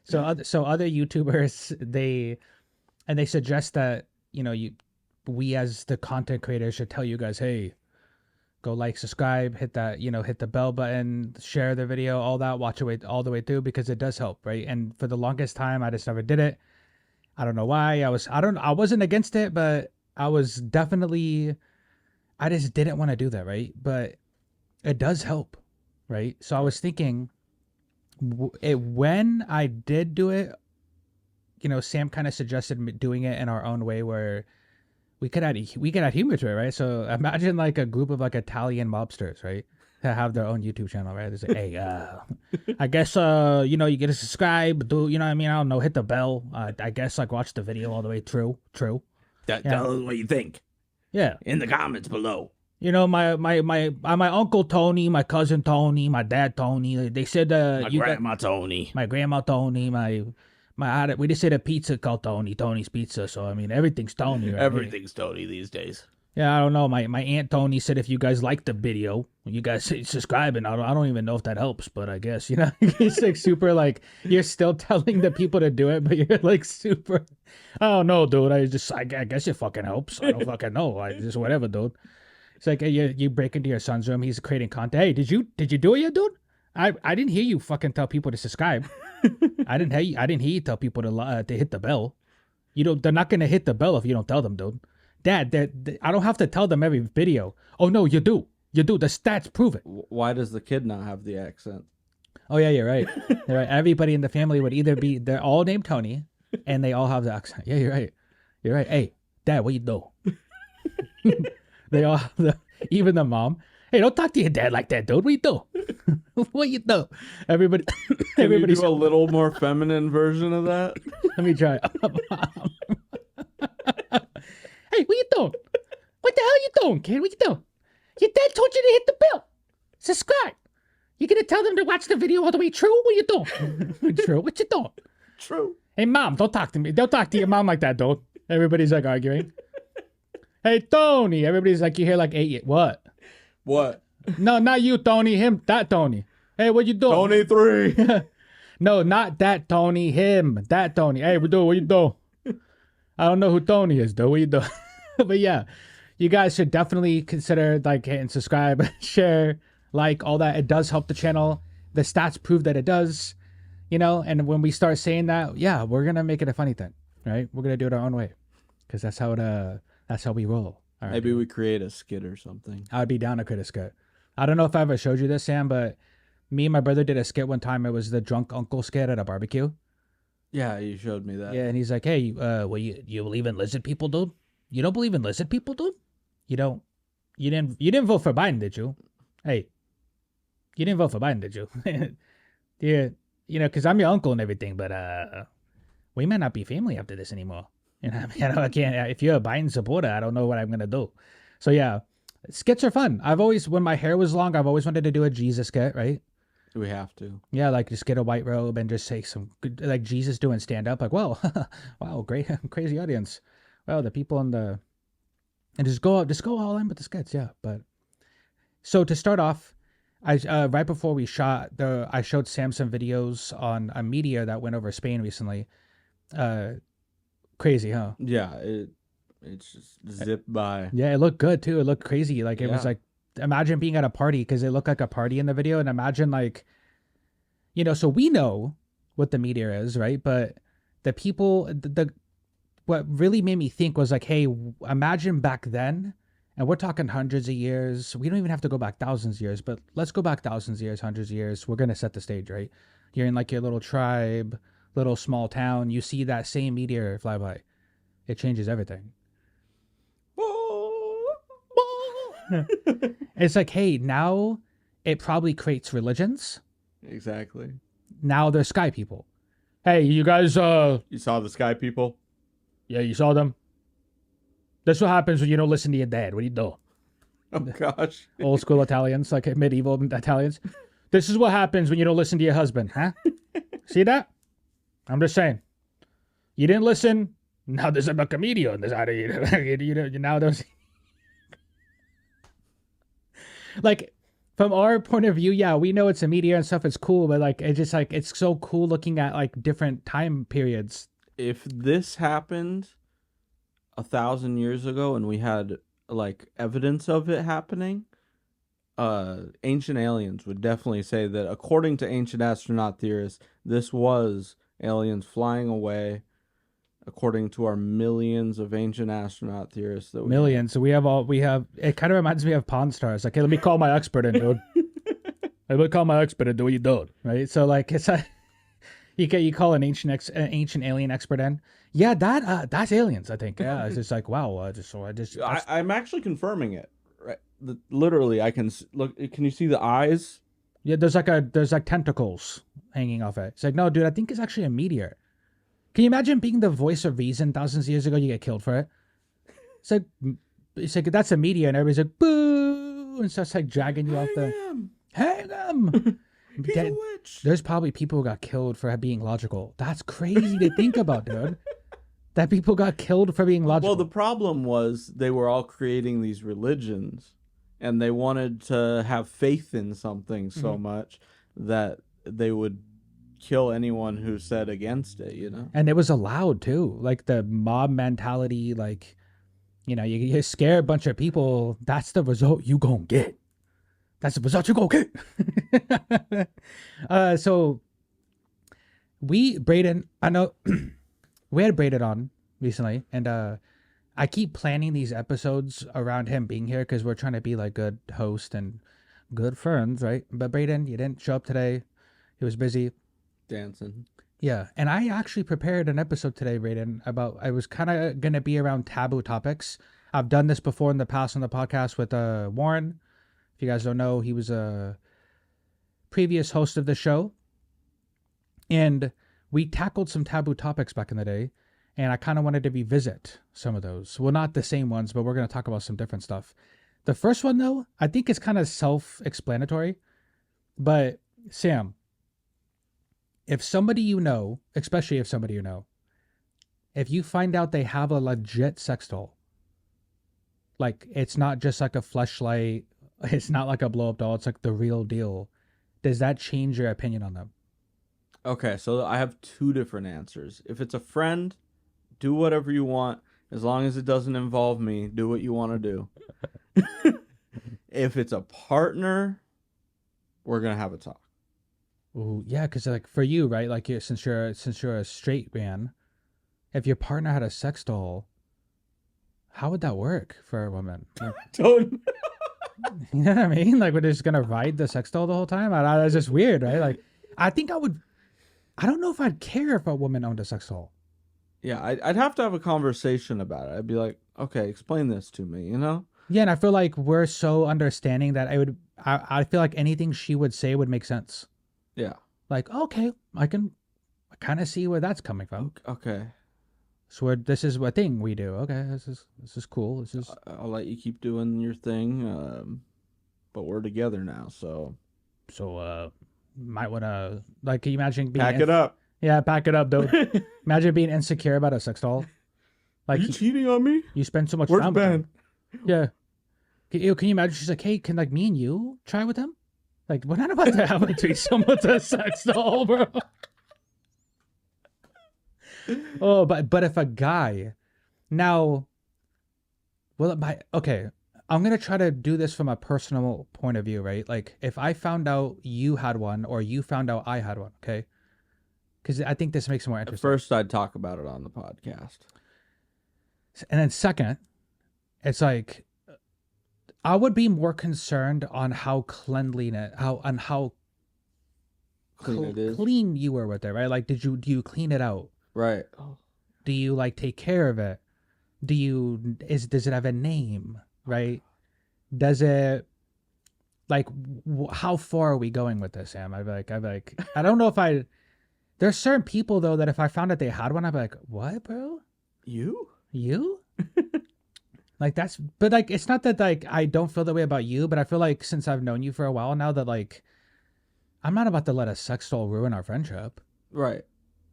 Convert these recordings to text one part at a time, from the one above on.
So other YouTubers, they suggest that, we as the content creators should tell you guys, hey, go like, subscribe, hit that, hit the bell button, share the video, all that, watch it all the way through, because it does help, right? And for the longest time, I just never did it. I don't know why. I wasn't against it, but I was definitely, I just didn't want to do that, right? But it does help, right? So I was thinking, when I did do it, Sam kind of suggested doing it in our own way, where we could add humor to it, right? So imagine like a group of like Italian mobsters, right? That have their own YouTube channel, right? They say, hey, I guess you get to subscribe, do you know what I mean? I don't know, hit the bell. I guess like watch the video all the way through. Tell us what you think. Yeah. In the comments below. My uncle Tony, my cousin Tony, my dad Tony. They said Tony. My grandma Tony, we just said a pizza called Tony's Pizza. So I mean, everything's Tony. Right? Everything's Tony these days. Yeah, I don't know. My aunt Tony said if you guys like the video, you guys subscribe, and I don't even know if that helps, but I guess it's like super like you're still telling the people to do it, but you're like super. I don't know, dude. I guess it fucking helps. I don't fucking know. I just whatever, dude. It's like you break into your son's room. He's creating content. Hey, did you do it yet, dude? I didn't hear you fucking tell people to subscribe. I didn't hear you tell people to hit the bell. They're not gonna hit the bell if you don't tell them, dude. Dad, I don't have to tell them every video. Oh no, you do. The stats prove it. Why does the kid not have the accent? Oh yeah, you're right. You're right. Everybody in the family would either they're all named Tony, and they all have the accent. Yeah, you're right. You're right. Hey, Dad, what you do? They all have even the mom. Hey, don't talk to your dad like that, dude. What you do? What you do? Everybody. Can you do a little more feminine version of that? Let me try. Hey, what you doing? What the hell you doing, kid? What you doing? Your dad told you to hit the bell. Subscribe. You gonna tell them to watch the video all the way through? What you doing? True. What you doing? True. Hey, Mom, don't talk to me. Don't talk to your mom like that, dude. Everybody's like arguing. Hey, Tony. Everybody's like, you hear like 8. What? What? No, not you, Tony. Him. That Tony. Hey, what you doing? Tony 3. No, not that Tony. Him. That Tony. Hey, what you do? I don't know who Tony is, though. What you do? But yeah, you guys should definitely consider like hitting subscribe, share, like, all that. It does help the channel. The stats prove that it does, and when we start saying that, yeah, we're going to make it a funny thing, right? We're going to do it our own way, because that's how we roll. All right, maybe we create a skit or something. I'd be down to create a skit. I don't know if I ever showed you this, Sam, but me and my brother did a skit one time. It was the drunk uncle skit at a barbecue. Yeah, you showed me that. Yeah, and he's like, hey, you believe in lizard people, dude? You don't believe in lizard people, dude? You didn't vote for Biden, did you? Hey, you didn't vote for Biden, did you? Yeah, because I'm your uncle and everything, but we might not be family after this anymore. I can't. If you're a Biden supporter, I don't know what I'm gonna do. So yeah, skits are fun. When my hair was long, I've always wanted to do a Jesus skit, right? We have to. Yeah, like just get a white robe and just say some good, like Jesus doing stand up. Like, wow, great, crazy audience. Well, the people and just go all in with the skits. Yeah, but so to start off, I right before we shot, I showed Sam some videos on a Meteor that went over Spain recently. Crazy, huh? Yeah, it's just zipped by. Yeah, it looked good too. It looked crazy. Like it was like, imagine being at a party, because it looked like a party in the video, and imagine like, so we know what the Meteor is, right? But the people, what really made me think was like, hey, imagine back then, and we're talking hundreds of years. We don't even have to go back thousands of years, but let's go back thousands of years, hundreds of years. We're going to set the stage, right? You're in like your little tribe, little small town. You see that same meteor fly by. It changes everything. It's like, hey, now it probably creates religions. Exactly. Now they're sky people. Hey, you guys, you saw the sky people? Yeah, you saw them. That's what happens when you don't listen to your dad. What do you do? Oh, gosh. Old school Italians, like medieval Italians. This is what happens when you don't listen to your husband, huh? See that? I'm just saying. You didn't listen. Now there's a comedian. There's how now there's like from our point of view, yeah, we know it's a meteor and stuff. It's cool, but like it's just like it's so cool looking at like different time periods. If this happened 1,000 years ago and we had like evidence of it happening, ancient aliens would definitely say that according to ancient astronaut theorists, this was aliens flying away. According to our millions of ancient astronaut theorists that Millions. So we have. It kind of reminds me of Pawn Stars. Like, hey, let me call my expert in, dude. Hey, let me call my expert in. Do what you do, right? So like, it's a you call an ancient alien expert in. Yeah, that's aliens. I think. Yeah, it's just like wow. I'm actually confirming it. Right, literally, I can look. Can you see the eyes? Yeah, there's like tentacles hanging off it. It's like no, dude. I think it's actually a meteor. Can you imagine being the voice of reason thousands of years ago? You get killed for it. It's like that's a meteor, and everybody's like boo, and starts like dragging you off the. Hang him. He's a witch. There's probably people who got killed for being logical. That's crazy to think about, dude. That people got killed for being logical. Well, the problem was they were all creating these religions, and they wanted to have faith in something so much that they would kill anyone who said against it, you know? And it was allowed too. Like the mob mentality, like, you know, you scare a bunch of people, that's the result you gonna get. That's the result you gonna get. So Braden, I know we had Braden on recently, and I keep planning these episodes around him being here because we're trying to be like good host and good friends, right? But Braden, you didn't show up today. He was busy. Dancing. Yeah, and I actually prepared an episode today, Raiden, about I was kind of going to be around taboo topics. I've done this before in the past on the podcast with Warren. If you guys don't know, he was a previous host of the show. And we tackled some taboo topics back in the day, and I kind of wanted to revisit some of those. Well, not the same ones, but we're going to talk about some different stuff. The first one, though, I think it's kind of self-explanatory. But, Sam, if somebody you know, especially if somebody you know, if you find out they have a legit sex doll, like it's not just like a fleshlight, it's not like a blow-up doll, it's like the real deal, does that change your opinion on them? Okay, so I have two different answers. If it's a friend, do whatever you want. As long as it doesn't involve me, do what you want to do. If it's a partner, we're going to have a talk. Ooh, yeah, because like for you, right? Like since you're a straight man, if your partner had a sex doll, how would that work for a woman? Like, Don't. you know what I mean? Like we're just gonna ride the sex doll the whole time. That's just weird, right? Like I think I would. I don't know if I'd care if a woman owned a sex doll. Yeah, I'd have to have a conversation about it. I'd be like, okay, explain this to me, you know? Yeah, and I feel like we're so understanding that I feel like anything she would say would make sense. Yeah. Like, okay, I kind of see where that's coming from. Okay. So this is a thing we do. Okay, this is cool. This is. I'll let you keep doing your thing, but we're together now, so. So might wanna like. Can you imagine being Pack it up. Yeah, pack it up, dude. Imagine being insecure about a sex doll. Like you cheating on me? You spend so much Where's time. Ben? With them. Yeah. Can you imagine? She's like, hey, can like me and you try with him? Like, we're not about to have a threesome with a sex doll, bro. Oh, but if a guy, now, well, okay, I'm gonna try to do this from a personal point of view, right? Like, if I found out you had one, or you found out I had one, okay? Because I think this makes it more interesting. First, I'd talk about it on the podcast, and then second, it's like, I would be more concerned on how cleanliness, how clean it is. Clean you were with it, right? Like, do you clean it out? Right. Do you like take care of it? Does it have a name, right? Does it like how far are we going with this, Sam? I'd be like, I don't know if there's certain people though that if I found out they had one, I'd be like, what, bro? You? Like but like it's not that like I don't feel that way about you, but I feel like since I've known you for a while now that like I'm not about to let a sex doll ruin our friendship. Right.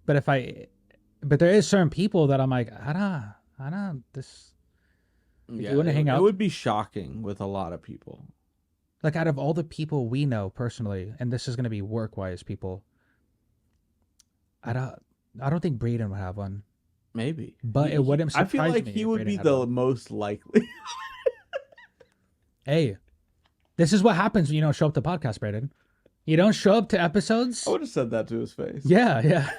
But there is certain people that I'm like, I don't this. Yeah, you want to hang out? It would be shocking with a lot of people. Like out of all the people we know personally, and this is gonna be work wise people, I don't think Braden would have one. Maybe. But it wouldn't I feel surprise like me he if would Braden be had the one. most likely. Hey, this is what happens when you don't show up to podcast, Braden. You don't show up to episodes. I would have said that to his face. Yeah.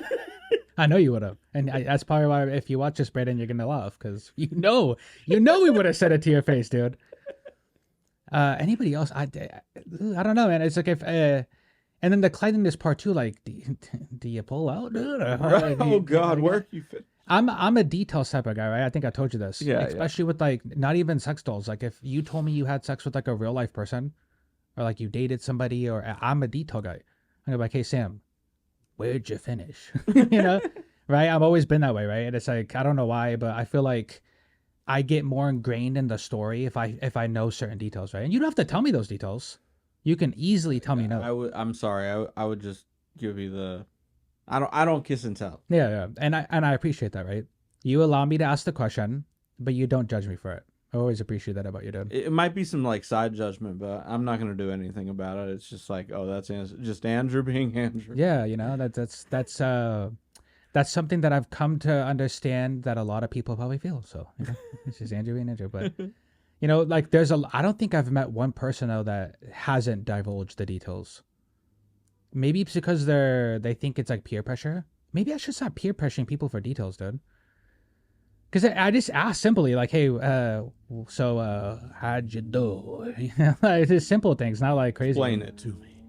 I know you would have, and that's probably why if you watch this, Braden, you're gonna laugh because you know we would have said it to your face, dude. Anybody else? I don't know, man. It's like if and then the cleanliness part too. Like, do you pull out, dude? Oh God, where you fit? I'm a details type of guy, right? I think I told you this. Yeah, especially with like not even sex dolls. Like if you told me you had sex with like a real life person, or like you dated somebody, or I'm a detail guy. I'm gonna be like, hey Sam, where'd you finish? You know, right? I've always been that way, right? And it's like I don't know why, but I feel like I get more ingrained in the story if I know certain details, right? And you don't have to tell me those details. You can easily tell me no. I'm sorry. I would just give you the. I don't kiss and tell. Yeah, and I appreciate that, right? You allow me to ask the question, but you don't judge me for it. I always appreciate that about you, dude. It might be some like side judgment, but I'm not gonna do anything about it. It's just like, oh, that's just Andrew being Andrew. Yeah, you know that's something that I've come to understand that a lot of people probably feel. So you know, it's just Andrew being Andrew, but you know, like I don't think I've met one person though that hasn't divulged the details. Maybe it's because they think it's like peer pressure. Maybe I should stop peer pressuring people for details, dude. Because I just ask simply, like, hey, so how'd you do? You know, like, just simple things, not like crazy. Explain it to me.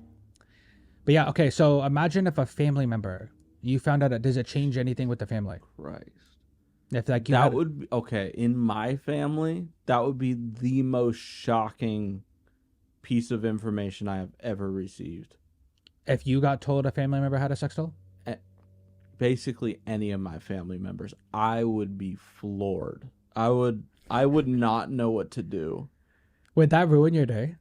But yeah, okay. So imagine if a family member, you found out, does it change anything with the family? Christ. If like you That had, would be okay. In my family, that would be the most shocking piece of information I have ever received. if you got told a family member had a sex doll, Basically any of my family members, I would be floored. I would not know what to do. would that ruin your day?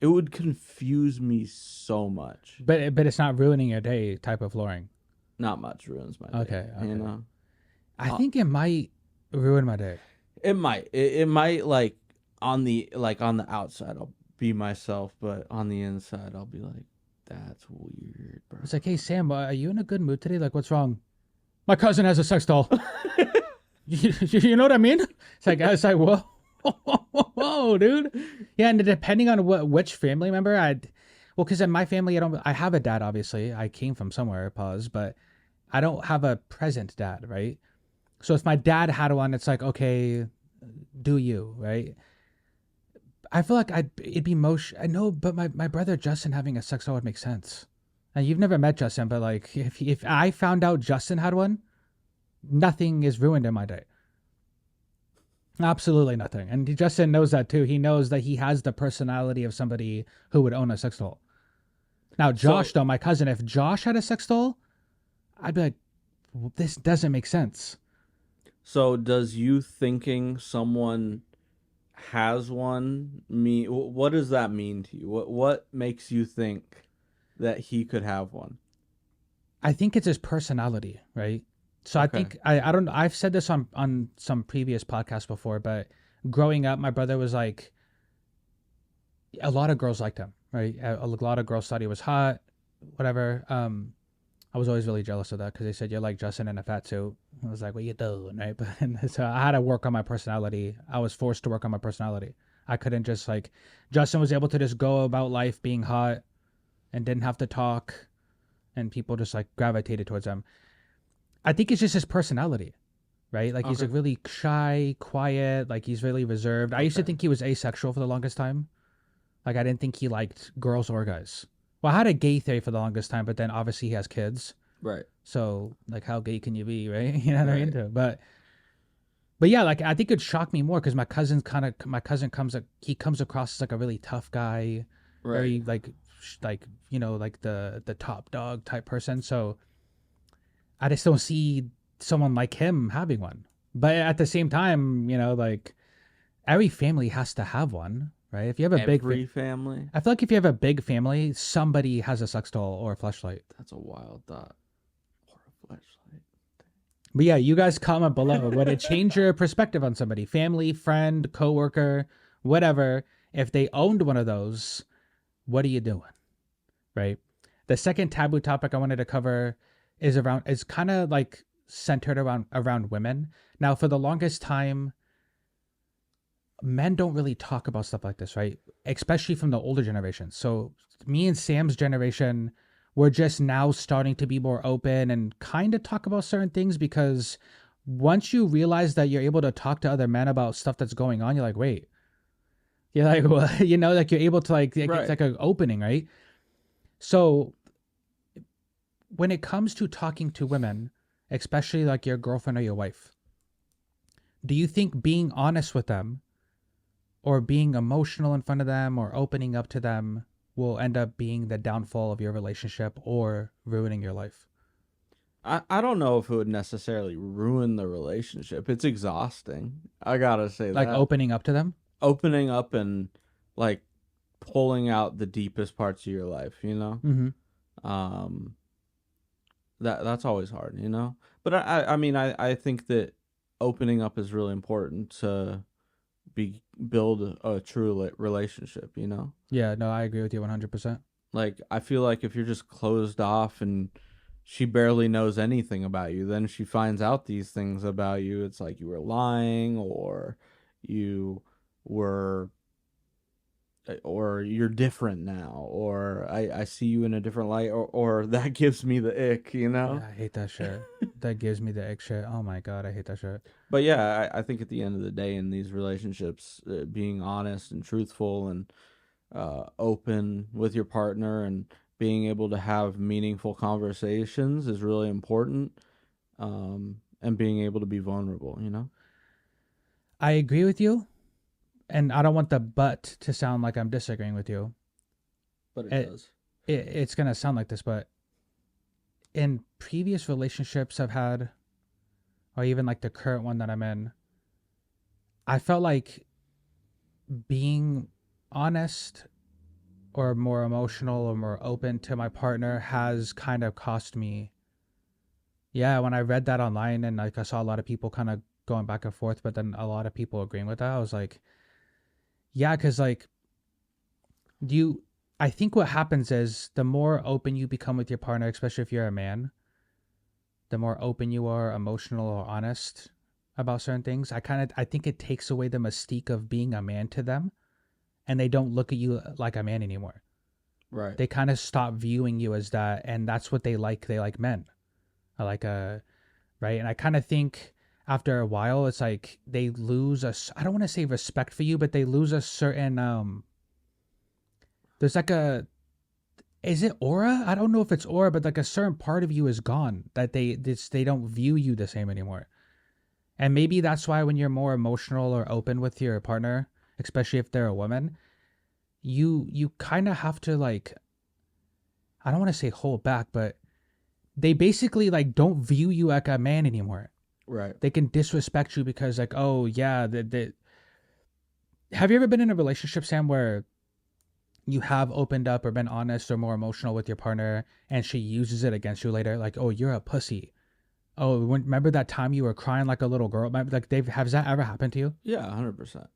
It would confuse me so much. But it's not ruining your day type of flooring. Not much ruins my day. Okay. You know? I think it might ruin my day. It might. It might like on the outside I'll be myself, but on the inside I'll be like, that's weird, bro. It's like, hey Sam, are you in a good mood today? Like, what's wrong? My cousin has a sex doll. You know what I mean? It's like whoa, whoa, dude. Yeah, and depending on which family member because in my family I have a dad. Obviously, I came from somewhere. Pause, but I don't have a present dad, right? So if my dad had one, it's like, okay, do you, right? I feel like it'd be I know, but my brother Justin having a sex doll would make sense. Now, you've never met Justin, but like if I found out Justin had one, nothing is ruined in my day. Absolutely nothing. And Justin knows that too. He knows that he has the personality of somebody who would own a sex doll. Now, Josh, though, my cousin, if Josh had a sex doll, I'd be like, this doesn't make sense. So does you thinking someone has one mean, what does that mean to you? What makes you think that he could have one? I think it's his personality, right? So Okay. I think I don't know. I've said this on some previous podcasts before, but growing up, my brother was like, a lot of girls liked him, right? A lot of girls thought he was hot, whatever. I was always really jealous of that because they said you're like Justin in a fat suit. I was like, what you doing, right? But so I had to work on my personality. I was forced to work on my personality. I couldn't just like Justin was able to just go about life being hot and didn't have to talk, and people just like gravitated towards him. I think it's just his personality, right? Like he's like really shy, quiet, like he's really reserved. I used to think he was asexual for the longest time. Like I didn't think he liked girls or guys. Well, I had a gay theory for the longest time, but then obviously he has kids. Right. So like how gay can you be, right? You know what I mean? But yeah, like I think it'd shock me more because my cousin comes across as like a really tough guy, Right. very like you know, like the top dog type person. So I just don't see someone like him having one. But at the same time, you know, like every family has to have one, right? If you have a Every family? I feel like if you have a big family, somebody has a sex doll or a fleshlight. That's a wild thought. Or a flashlight. But yeah, you guys comment below. Would it change your perspective on somebody? Family, friend, coworker, whatever. If they owned one of those, what are you doing? Right. The second taboo topic I wanted to cover is kind of like centered around women. Now, for the longest time, men don't really talk about stuff like this, right? Especially from the older generation. So me and Sam's generation, we're just now starting to be more open and kind of talk about certain things, because once you realize that you're able to talk to other men about stuff that's going on, you're like, wait, you're like, well, like you're able to like Right. it's like an opening, right? So when it comes to talking to women, especially like your girlfriend or your wife, do you think being honest with them or being emotional in front of them or opening up to them will end up being the downfall of your relationship or ruining your life? I don't know if it would necessarily ruin the relationship. It's exhausting. I gotta say Like that. opening up to them? Opening up and like pulling out the deepest parts of your life, Mm-hmm. That's always hard, But I mean I think that opening up is really important to build a true relationship, Yeah, no, I agree with you 100%. Like I feel like if you're just closed off and she barely knows anything about you, then she finds out these things about you, it's like you were lying, you were or you're different now, or I see you in a different light, or that gives me the ick, Yeah, I hate that shit. That gives me the egg shit. Oh my God, I hate that shit. But yeah, I think at the end of the day in these relationships, being honest and truthful and open with your partner and being able to have meaningful conversations is really important, and being able to be vulnerable, I agree with you, and I don't want the but to sound like I'm disagreeing with you. But it It- does. It's going to sound like this, but in previous relationships I've had, or even like the current one that I'm in, I felt like being honest or more emotional or more open to my partner has kind of cost me. Yeah, when I read that online and like I saw a lot of people kind of going back and forth, but then a lot of people agreeing with that, I was like, yeah, because like you, I think what happens is the more open you become with your partner, especially if you're a man, the more open you are, emotional or honest about certain things. I think it takes away the mystique of being a man to them, and they don't look at you like a man anymore. Right. They kind of stop viewing you as that, and that's what they like. They like men. I like right? And I kind of think after a while, it's like they lose I don't want to say respect for you, but they lose a certain there's like is it aura? I don't know if it's aura, but like a certain part of you is gone, that they don't view you the same anymore. And maybe that's why when you're more emotional or open with your partner, especially if they're a woman, you kind of have to like, I don't want to say hold back, but they basically like don't view you like a man anymore. Right. They can disrespect you because like, oh yeah, have you ever been in a relationship, Sam, where you have opened up or been honest or more emotional with your partner and she uses it against you later? Like, oh, you're a pussy. Oh, remember that time you were crying like a little girl? Like, has that ever happened to you? Yeah, 100%.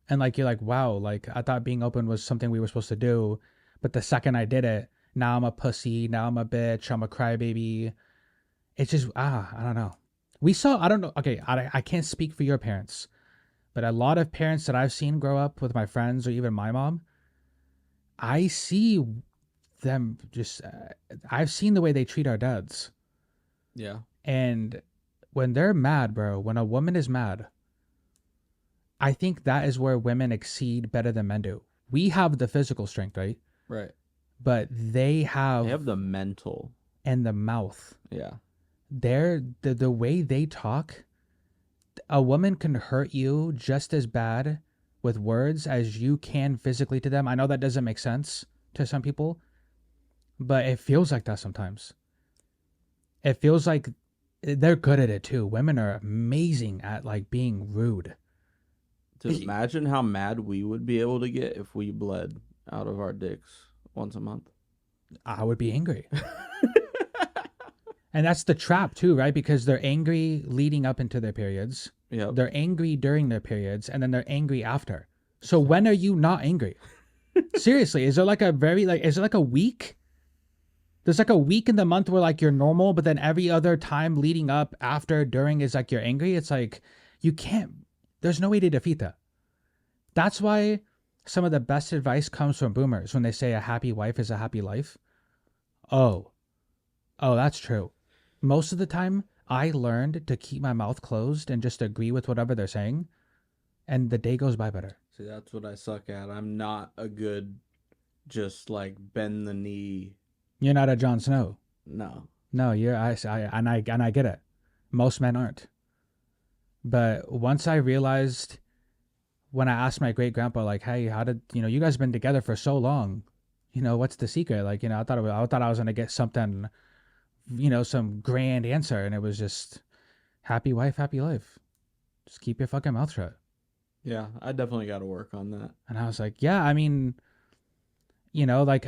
And like, you're like, wow, like I thought being open was something we were supposed to do, but the second I did it, now I'm a pussy, now I'm a bitch, I'm a crybaby. It's just, I don't know. I don't know. Okay, I can't speak for your parents, but a lot of parents that I've seen grow up with my friends or even my mom, I see them just, I've seen the way they treat our dads. Yeah. And when they're mad, bro, when a woman is mad, I think that is where women exceed better than men do. We have the physical strength, right? Right. But they have the mental. and the mouth. Yeah. The way they talk, a woman can hurt you just as bad with words as you can physically to them. I know that doesn't make sense to some people, but it feels like that sometimes. It feels like they're good at it too. Women are amazing at like being rude. Dude, imagine how mad we would be able to get if we bled out of our dicks once a month. I would be angry. And that's the trap too, right? Because they're angry leading up into their periods. Yeah. They're angry during their periods, and then they're angry after. So when are you not angry? Seriously, is there like a very like is it like a week? There's like a week in the month where like you're normal, but then every other time leading up, after, during is like you're angry. It's like you can't. There's no way to defeat that. That's why some of the best advice comes from boomers when they say a happy wife is a happy life. Oh, oh, that's true. Most of the time, I learned to keep my mouth closed and just agree with whatever they're saying, and the day goes by better. See, that's what I suck at. I'm not a good, just like bend the knee. You're not a Jon Snow. No. No, and I get it. Most men aren't. But once I realized, when I asked my great grandpa, like, hey, how did you guys been together for so long? What's the secret? Like, I thought I was gonna get something, some grand answer, and it was just happy wife, happy life. Just keep your fucking mouth shut. Yeah, I definitely got to work on that. And I was like, yeah, I mean, like,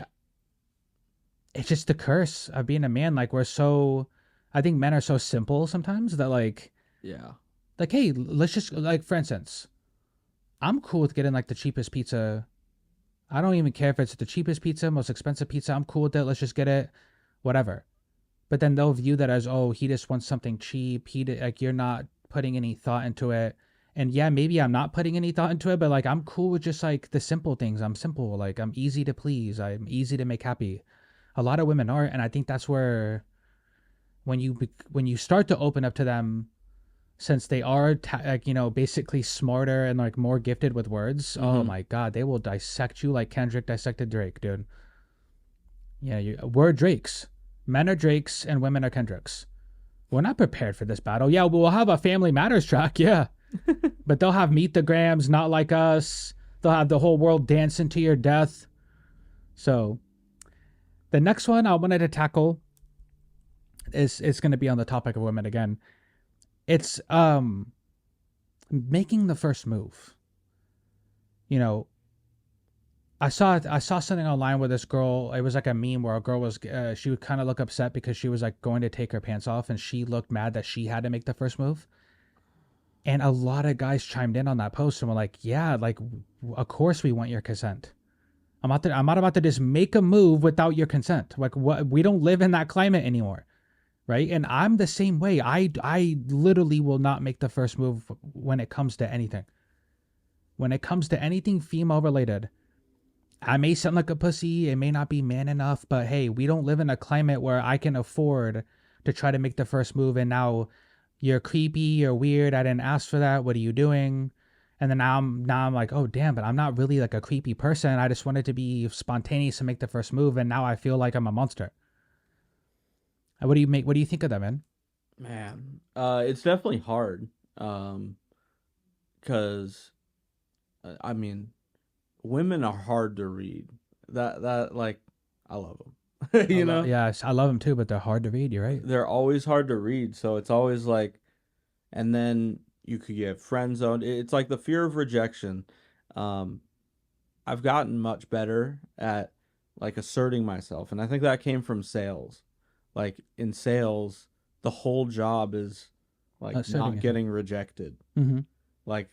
it's just the curse of being a man. Like, I think men are so simple sometimes that Yeah. hey, let's just, like, for instance, I'm cool with getting like the cheapest pizza. I don't even care if it's the cheapest pizza, most expensive pizza. I'm cool with it. Let's just get it, whatever. But then they'll view that as, oh, he just wants something cheap. Like, you're not putting any thought into it. And yeah, maybe I'm not putting any thought into it, but like, I'm cool with just like the simple things. I'm simple. Like, I'm easy to please. I'm easy to make happy. A lot of women are, and I think that's where when you start to open up to them, since they are basically smarter and like more gifted with words. Oh my god, they will dissect you like Kendrick dissected Drake, dude. Yeah, we're Drakes. Men are Drakes and women are Kendricks. We're not prepared for this battle. Yeah, we'll have a Family Matters track, yeah. But they'll have Meet the Grams, Not Like Us. They'll have the whole world dancing to your death. So the next one I wanted to tackle is going to be on the topic of women again. It's making the first move. I saw something online where this girl, it was like a meme where a girl was she would kind of look upset because she was like going to take her pants off and she looked mad that she had to make the first move. And a lot of guys chimed in on that post and were like, yeah, like, of course we want your consent. I'm not about to just make a move without your consent. Like, what? We don't live in that climate anymore. Right? And I'm the same way. I literally will not make the first move when it comes to anything. When it comes to anything female related, I may sound like a pussy, it may not be man enough, but hey, we don't live in a climate where I can afford to try to make the first move, and now you're creepy, you're weird, I didn't ask for that, what are you doing? And then now I'm like, oh damn, but I'm not really like a creepy person. I just wanted to be spontaneous and make the first move, and now I feel like I'm a monster. What do you think of that, man? Man, it's definitely hard. Because I mean, women are hard to read. That like, I love them. you know? Yes, I love them too, but they're hard to read. You're right. They're always hard to read. So it's always like, and then you could get friend zoned. It's like the fear of rejection. I've gotten much better at like asserting myself, and I think that came from sales. Like in sales, the whole job is like not getting rejected. Mm-hmm. Like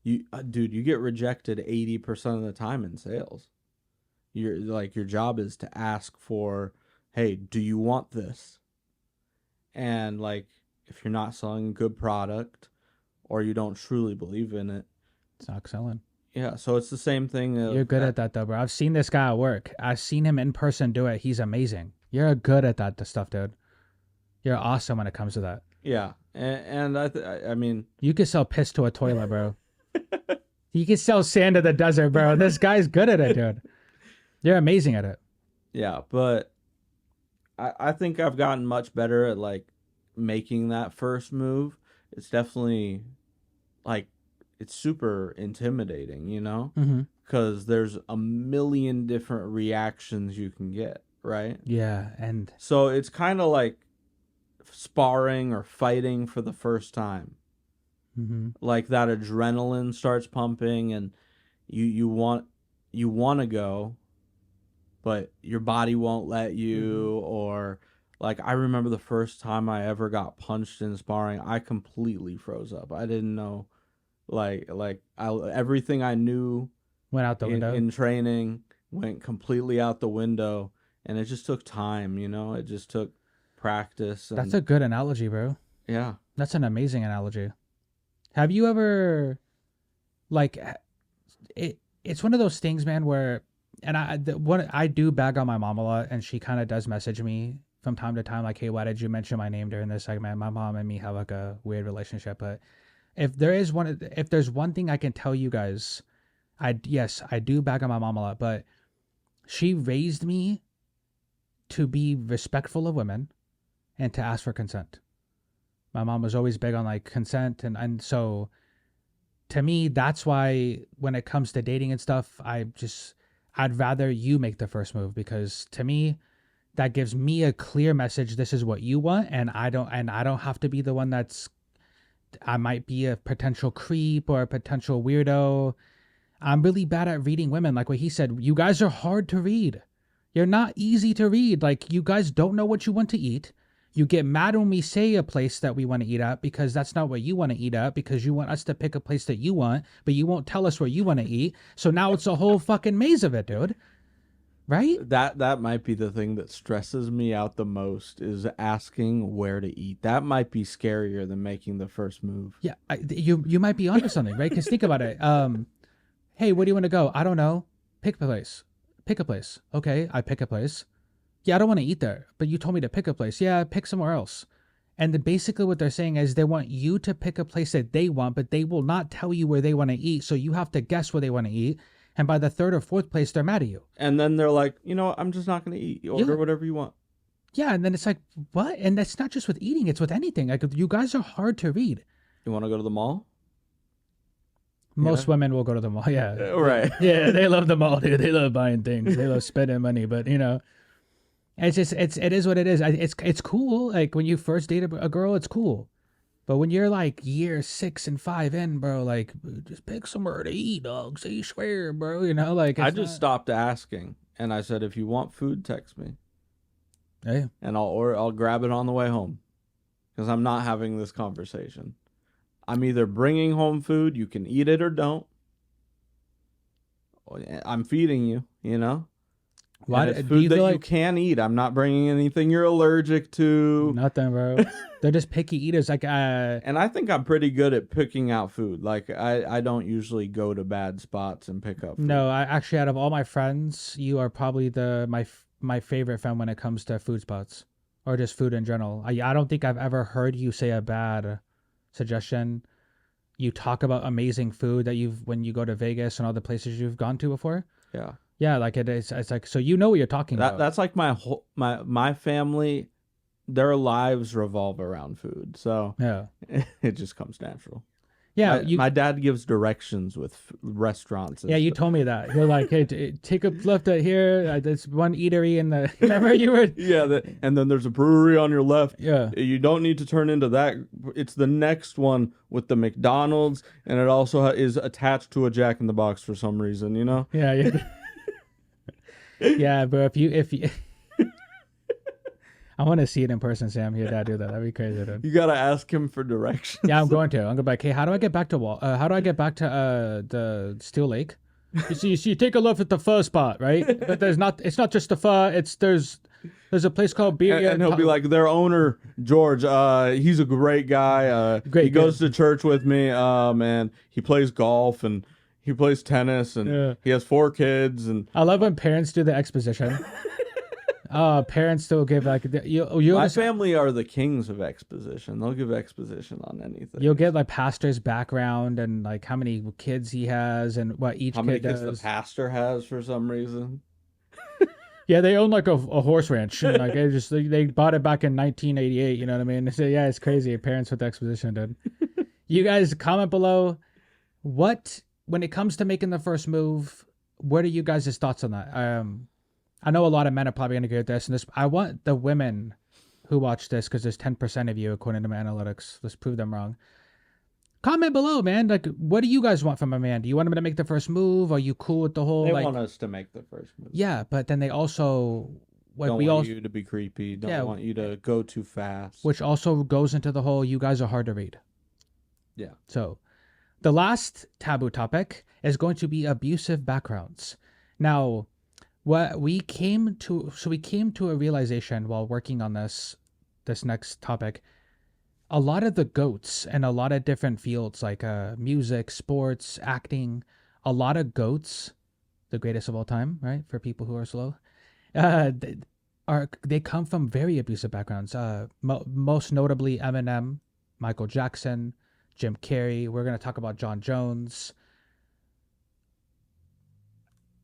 you get rejected 80% of the time in sales. Your job is to ask for, hey, do you want this? And like, if you're not selling a good product or you don't truly believe in it, it's not selling. Yeah, so it's the same thing. You're good at that though, bro. I've seen this guy at work. I've seen him in person do it. He's amazing. You're good at that stuff, dude. You're awesome when it comes to that. Yeah, and I mean, you could sell piss to a toilet, bro. You can sell sand to the desert, bro. This guy's good at it, dude. You're amazing at it. Yeah, but I think I've gotten much better at like making that first move. It's definitely like, it's super intimidating, because there's a million different reactions you can get, right? Yeah, and so it's kind of like sparring or fighting for the first time. Mm-hmm. Like that adrenaline starts pumping, and you want to go, but your body won't let you. Mm-hmm. Or like, I remember the first time I ever got punched in sparring, I completely froze up. I didn't know. Like everything I knew Went out the window. in training, went completely out the window, and it just took time. It just took practice. And, That's a good analogy, bro. yeah. That's an amazing analogy. Have you ever, like, it's one of those things, man, where, and I do bag on my mom a lot, and she kind of does message me from time to time, like, hey, why did you mention my name during this segment? My mom and me have like a weird relationship, but if there's one thing I can tell you guys, I do bag on my mom a lot, but she raised me to be respectful of women and to ask for consent. My mom was always big on like consent, and so to me, that's why when it comes to dating and stuff, I'd rather you make the first move, because to me, that gives me a clear message. This is what you want, and I don't have to be the one I might be a potential creep or a potential weirdo. I'm really bad at reading women. Like what he said, you guys are hard to read. You're not easy to read. Like, you guys don't know what you want to eat. You get mad when we say a place that we want to eat at, because that's not what you want to eat at, because you want us to pick a place that you want, but you won't tell us where you want to eat. So now it's a whole fucking maze of it, dude. Right? That might be the thing that stresses me out the most, is asking where to eat. That might be scarier than making the first move. Yeah, you might be onto something, right? Because think about it. Hey, where do you want to go? I don't know. Pick a place. Pick a place. Okay, I pick a place. Yeah, I don't want to eat there, but you told me to pick a place. Yeah, pick somewhere else. And then basically what they're saying is they want you to pick a place that they want, but they will not tell you where they want to eat. So you have to guess where they want to eat. And by the third or fourth place, they're mad at you. And then they're like, I'm just not going to eat. You order whatever you want. Yeah, and then it's like, what? And that's not just with eating, it's with anything. Like, you guys are hard to read. You want to go to the mall? Most women will go to the mall, yeah. Right. Yeah, they love the mall, dude. They love buying things. They love spending money, but it is what it is. It's cool. Like when you first date a girl, it's cool. But when you're like year 6 and 5 in, bro, like just pick somewhere to eat, dog. Say you swear, bro. Like I just stopped asking, and I said, if you want food, text me. Hey. And I'll grab it on the way home, because I'm not having this conversation. I'm either bringing home food, you can eat it or don't. I'm feeding you, Why it's do food you that feel you like can eat. I'm not bringing anything you're allergic to. nothing, bro? They're just picky eaters. Like And I think I'm pretty good at picking out food. Like I don't usually go to bad spots and pick up food. No, I actually, out of all my friends, you are probably my favorite friend when it comes to food spots or just food in general. I don't think I've ever heard you say a bad suggestion. You talk about amazing food that when you go to Vegas and all the places you've gone to before. Yeah. Yeah, like it's like, so you know what you're talking about. That's like my family, their lives revolve around food. So yeah, it just comes natural. Yeah, my dad gives directions with restaurants. Yeah, you told me that. You're like, hey, take a left at here. There's one eatery in the. Remember you were. Yeah, and then there's a brewery on your left. Yeah. You don't need to turn into that. It's the next one with the McDonald's, and it also is attached to a Jack in the Box for some reason. Yeah. Yeah. Yeah, but if you. I want to see it in person, Sam. Your dad do that. That'd be crazy, dude. You gotta ask him for directions. Yeah, I'm going to. I'm going to be like, hey, how do I get back to the Steel Lake? You take a look at the pho spot, right? But it's not just the pho. There's a place called Beer. And he'll be like, their owner, George, he's a great guy. He goes to church with me. Man, he plays golf and he plays tennis and he has 4 kids. And I love when parents do the exposition. Parents still give like my family are the kings of exposition. They'll give exposition on anything. You'll get like pastor's background and like how many kids he has and what each how kid many does. kids the pastor has for some reason. Yeah, they own like a horse ranch. Like they bought it back in 1988. You know what I mean? So yeah, it's crazy. Parents with exposition, dude. You guys comment below. When it comes to making the first move, what are you guys' thoughts on that? I know a lot of men are probably going to agree with this, and I want the women who watch this, because there's 10% of you according to my analytics. Let's prove them wrong. Comment below, man. Like, what do you guys want from a man? Do you want him to make the first move? Are you cool with the whole? They want us to make the first move. Yeah, but then they also don't want you to be creepy. Don't want you to go too fast. Which also goes into the whole, you guys are hard to read. Yeah. So, The last taboo topic is going to be abusive backgrounds. Now, we came to a realization while working on this next topic. A lot of the goats in a lot of different fields like music, sports, acting, a lot of goats, the greatest of all time, right? For people who are slow, they they come from very abusive backgrounds. Most notably Eminem, Michael Jackson, Jim Carrey. We're gonna talk about John Jones.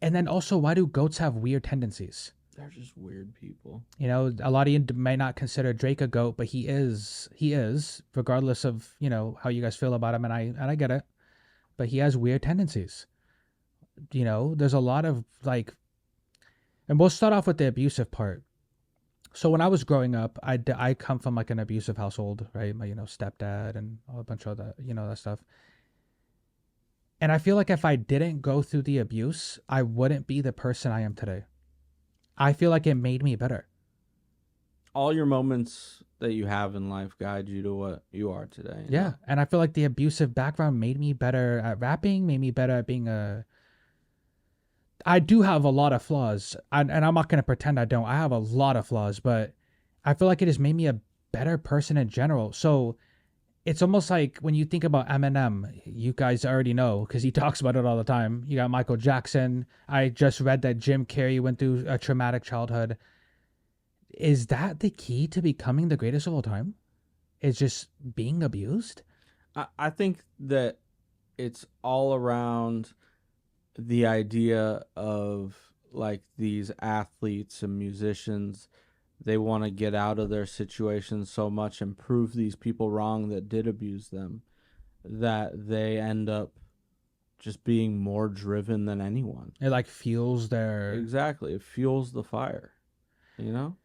And then also, why do goats have weird tendencies? They're just weird people. You know, a lot of you may not consider Drake a goat, but he is, regardless of, you know, how you guys feel about him, and I get it. But he has weird tendencies. You know, there's a lot of like, and we'll start off with the abusive part. So when I was growing up, I come from like an abusive household, right? My, you know, stepdad and a bunch of that, you know, that stuff. And I feel like if I didn't go through the abuse, I wouldn't be the person I am today. I feel like it made me better. All your moments that you have in life guide you to what you are today. Yeah. know? And I feel like the abusive background made me better at rapping, made me better at being I do have a lot of flaws, and I'm not going to pretend I don't. I have a lot of flaws, but I feel like it has made me a better person in general. So it's almost like when you think about Eminem, you guys already know because he talks about it all the time. You got Michael Jackson. I just read that Jim Carrey went through a traumatic childhood. Is that the key to becoming the greatest of all time? Is just being abused? I think that it's all around the idea of like these athletes and musicians. They want to get out of their situations so much and prove these people wrong that did abuse them that they end up just being more driven than anyone. It like fuels their... Exactly. It fuels the fire, you know?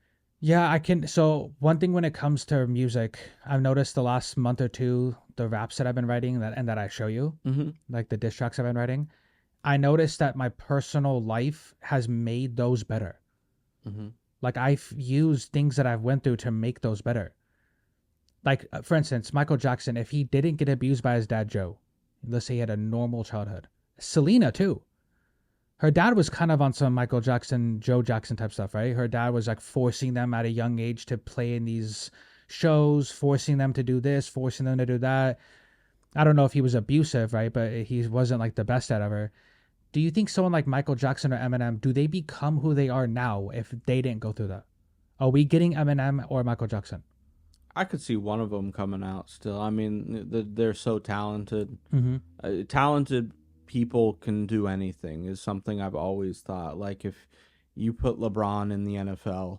Yeah, I can. So one thing when it comes to music, I've noticed the last month or two, the raps that I've been writing that I show you, like the diss tracks I've been writing, I noticed that my personal life has made those better. Like I've used things that I've went through to make those better. Like for instance, Michael Jackson, if he didn't get abused by his dad Joe, let's say he had a normal childhood. Selena too. Her dad was kind of on some Michael Jackson, Joe Jackson type stuff, right? Her dad was like forcing them at a young age to play in these shows, forcing them to do this, forcing them to do that. I don't know if he was abusive, right? But he wasn't like the best at ever. Do you think someone like Michael Jackson or Eminem, do they become who they are now if they didn't go through that? Are we getting Eminem or Michael Jackson? I could see one of them coming out still. I mean, they're so talented. Talented people can do anything is something I've always thought. Like if you put LeBron in the NFL,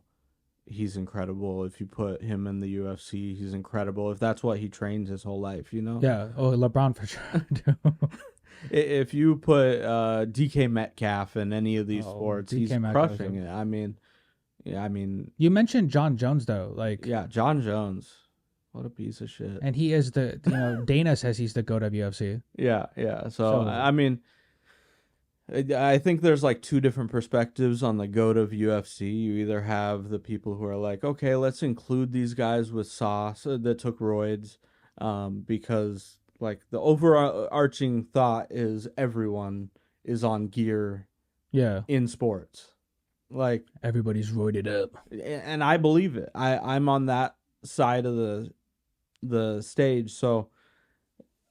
he's incredible. If you put him in the UFC, he's incredible. If that's what he trains his whole life, you know? Yeah. Oh, LeBron for sure. If you put DK Metcalf in any of these sports, DK he's Metcalf crushing it. I mean, you mentioned John Jones though, like yeah, John Jones, what a piece of shit. and he is the Dana says he's the GOAT of UFC. Yeah. So I mean, I think there's like two different perspectives on the GOAT of UFC. You either have the people who are like, okay, let's include these guys with sauce that took roids, because like the overarching thought is everyone is on gear in sports. Like everybody's roided up. And I believe it. I'm on that side of the stage, so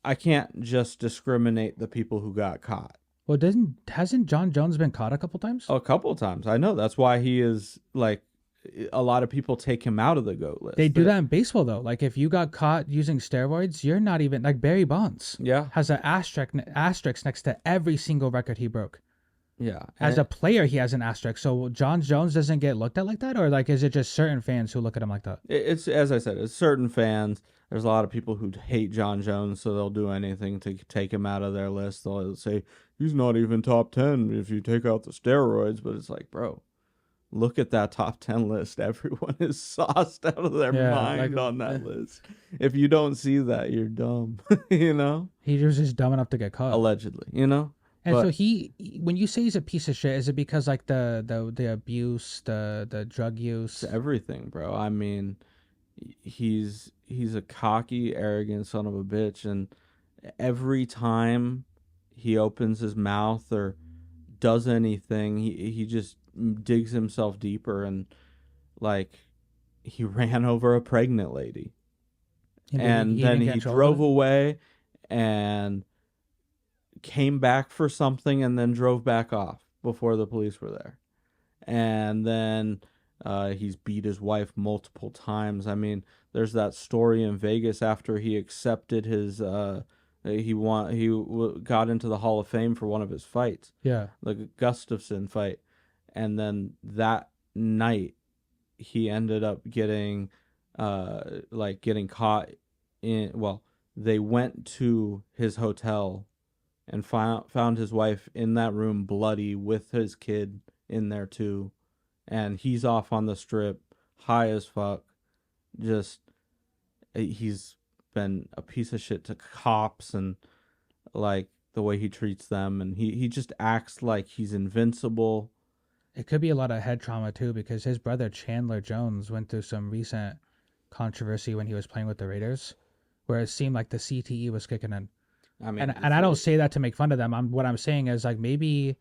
I can't just discriminate the people who got caught. Well, hasn't John Jones been caught a couple times? A couple times. I know. That's why he is like a lot of people take him out of the GOAT list. They do that in baseball though. Like if you got caught using steroids, you're not even like Barry Bonds. Yeah. Has an asterisk next to every single record he broke. Yeah. As a player, he has an asterisk. So John Jones doesn't get looked at like that, or like is it just certain fans who look at him like that? It's as I said, it's certain fans. There's a lot of people who hate John Jones, so they'll do anything to take him out of their list. They'll say he's not even top 10 if you take out the steroids. But it's like, bro, look at that top 10 list. Everyone is sauced out of their mind on that list. If you don't see that, you're dumb. You know? He was just dumb enough to get caught. Allegedly, you know? And so when you say he's a piece of shit, is it because like the abuse, the drug use? It's everything, bro. I mean, he's a cocky, arrogant son of a bitch, and every time he opens his mouth or does anything, he just digs himself deeper, and like he ran over a pregnant lady. And then he drove away and came back for something and then drove back off before the police were there. And then he's beat his wife multiple times. I mean, there's that story in Vegas after he accepted his got into the Hall of Fame for one of his fights. Yeah. The Gustafson fight. And then that night he ended up getting caught in, well, they went to his hotel and found his wife in that room bloody with his kid in there too, and he's off on the strip high as fuck. Just he's been a piece of shit to cops, and like the way he treats them, and he just acts like he's invincible. It could be a lot of head trauma too, because his brother Chandler Jones went through some recent controversy when he was playing with the Raiders, where it seemed like the CTE was kicking in. I mean, and I don't say that to make fun of them. What I'm saying is like maybe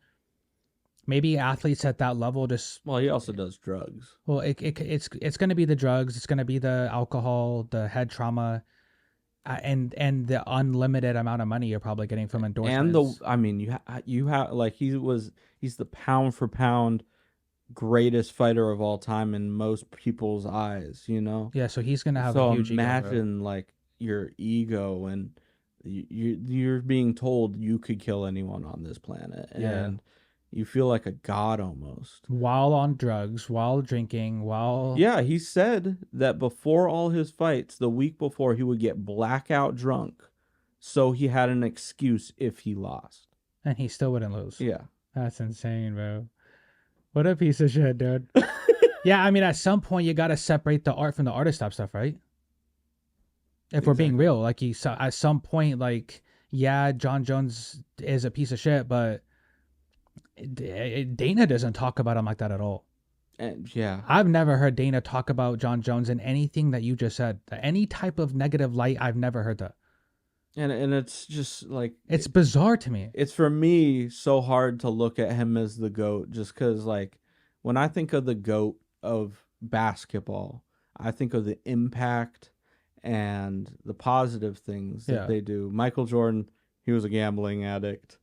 athletes at that level just. Well, he also does drugs. Well, it's going to be the drugs. It's going to be the alcohol, the head trauma, and the unlimited amount of money you're probably getting from endorsements. And you have like he's the pound for pound greatest fighter of all time in most people's eyes. You know. Yeah, so he's going to have a huge ego. So imagine like your ego, and you're being told you could kill anyone on this planet, and you feel like a god almost. While on drugs, while drinking, while... Yeah, he said that before all his fights, the week before, he would get blackout drunk, so he had an excuse if he lost. And he still wouldn't lose. Yeah. That's insane, bro. What a piece of shit, dude. Yeah, I mean, at some point, you got to separate the art from the artist type stuff, right? If we're being real, like at some point, like, yeah, John Jones is a piece of shit, but Dana doesn't talk about him like that at all. And yeah, I've never heard Dana talk about John Jones in anything that you just said. Any type of negative light, I've never heard that. And it's just like it's bizarre to me. It's for me so hard to look at him as the GOAT, just because like when I think of the GOAT of basketball, I think of the impact and the positive things that they do. Michael Jordan, he was a gambling addict,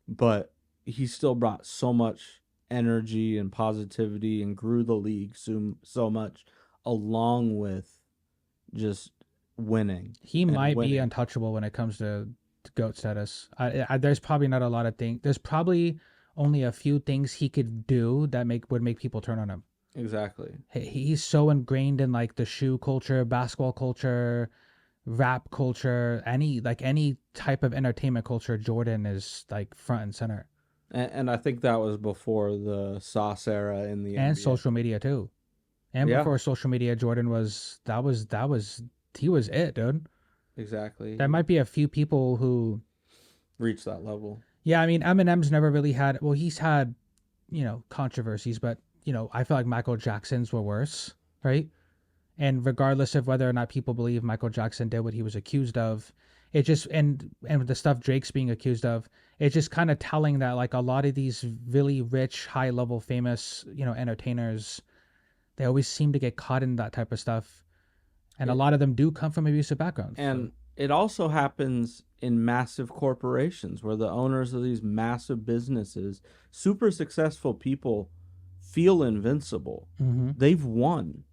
but he still brought so much energy and positivity and grew the league so much, along with just winning. He might be untouchable when it comes to GOAT status. There's probably not a lot of things. There's probably only a few things he could do that would make people turn on him. Exactly. He's so ingrained in like the shoe culture, basketball culture, rap culture, any type of entertainment culture. Jordan is like front and center. And I think that was before the sauce era in the and NBA. Social media too. And before social media, Jordan was he was it, dude. Exactly. There might be a few people who reach that level. Yeah, I mean, Eminem's never really had. Well, he's had, controversies, but I feel like Michael Jackson's were worse, right? And regardless of whether or not people believe Michael Jackson did what he was accused of, it just and the stuff Drake's being accused of, it's just kind of telling that like a lot of these really rich, high level, famous, entertainers, they always seem to get caught in that type of stuff, and a lot of them do come from abusive backgrounds. And it also happens in massive corporations where the owners of these massive businesses, super successful people, feel invincible. Mm-hmm. They've won.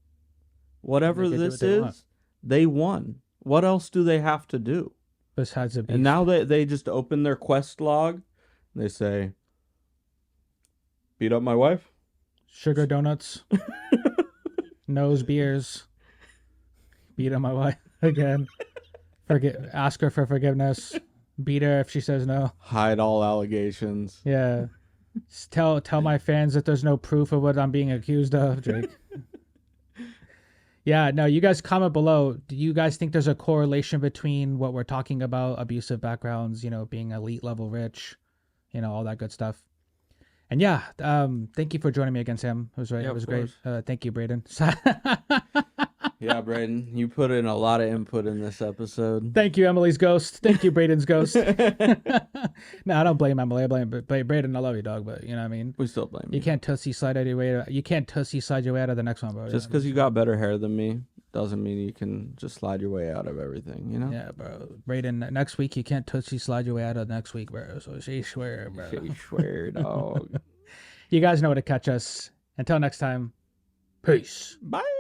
Whatever this is, they won. What else do they have to do? Besides abuse. And now they just open their quest log. And they say, beat up my wife? Sugar donuts. Nose beers. Beat up my wife again. Ask her for forgiveness. Beat her if she says no. Hide all allegations. Yeah. Tell my fans that there's no proof of what I'm being accused of, Drake. Yeah, no, you guys comment below. Do you guys think there's a correlation between what we're talking about, abusive backgrounds, being elite level rich, all that good stuff? And yeah, thank you for joining me again, Sam. It was great. Yeah, it was great. Thank you, Braden. Yeah, Braden, you put in a lot of input in this episode. Thank you, Emily's ghost. Thank you, Braden's ghost. No, I don't blame Emily. I blame Braden. I love you, dog, but you know what I mean. We still blame You can't tussy slide your way. You can't tussy slide your way out of the next one, bro. Just because you got better hair than me doesn't mean you can just slide your way out of everything, you know? Yeah, bro. Braden, next week you can't tussy slide your way out of next week, bro. So she swear, bro. She swear, dog. You guys know where to catch us. Until next time, peace. Bye.